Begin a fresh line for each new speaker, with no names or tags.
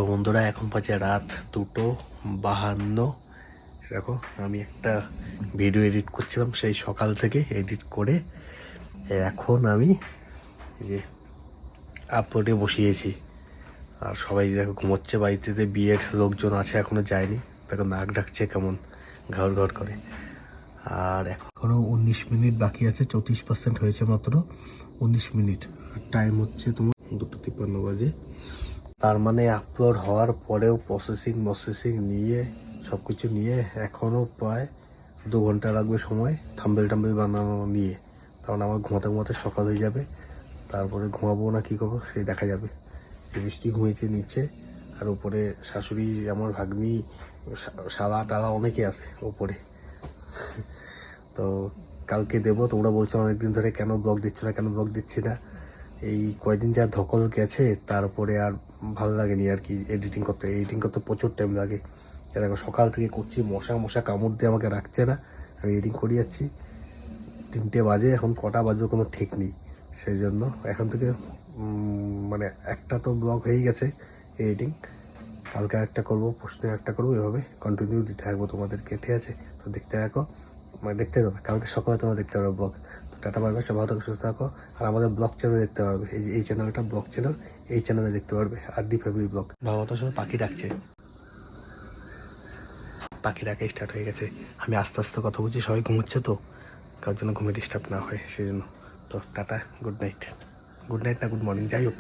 তো বন্ধুরা এখন বাজে রাত 2:52। দেখো আমি একটা ভিডিও এডিট করছিলাম সেই সকাল থেকে, এডিট করে এখন আমি যে আপলোডে বসিয়েছি। আর সবাই দেখো ঘুমোচ্ছে, বাড়িতে বিয়ের লোকজন আছে এখনো যায়নি, দেখো নাক ডাকছে কেমন ঘর ঘর করে। আর এখনো 19 মিনিট বাকি আছে, 34% হয়েছে মাত্র, 19 মিনিট। আর টাইম হচ্ছে তোমার 2:53 বাজে। তার মানে আপলোড হওয়ার পরেও প্রসেসিং নিয়ে সব কিছু নিয়ে এখনও প্রায় 2 ঘন্টা লাগবে সময়, থাম্বেল বানানো নিয়ে। কারণ আমার ঘুমাতে সকাল হয়ে যাবে, তারপরে ঘুমাবো না কী করবো সেই দেখা যাবে। বৃষ্টি ঘুমিয়েছে নিচে, আর উপরে শাশুড়ি, আমার ভাগ্নি, শালা টালা অনেকে আছে উপরে। তো কালকে দেবো। তোমরা বলছো অনেকদিন ধরে কেন ব্লগ দিচ্ছি না। এই কয়দিন যা ধকল গেছে, তারপরে আর ভালো লাগেনি আর কি এডিটিং করতে প্রচুর টাইম লাগে। দেখো সকাল থেকে করছি, মশা কামড় দিয়ে আমাকে রাখছে না, আমি এডিটিং করে যাচ্ছি। 3টে বাজে, এখন কটা বাজবে কোনো ঠিক নেই। সেই জন্য এখন থেকে মানে একটা তো ব্লগ হয়েই গেছে এডিটিং, কালকে একটা করবো, প্রশ্নে একটা করবো, এভাবে কন্টিনিউ দিতে থাকবো তোমাদেরকে, ঠিক আছে? তো দেখতে থাকো, দেখতে থাকো, কালকে সকালে তোমরা দেখতে পারবে ব্লগ। তো টাটা বাই বাই, সব ভালো থাকো, সুস্থ থাকো। আর আমাদের ব্লগ চ্যানেলে দেখতে পারবে, এই চ্যানেলটা ব্লগ চ্যানেল, এই চ্যানেলে দেখতে পারবে RD ফ্যামিলি ব্লগ। বাবা সব পাখি ডাকছে, পাখি ডাকা স্টার্ট হয়ে গেছে। আমি আস্তে আস্তে কথা বলছি, সবাই ঘুমোচ্ছে তো, কারোর জন্য ঘুমে ডিস্টার্ব না হয় সেই জন্য। তো টাটা, গুড নাইট না গুড মর্নিং, যাই হোক।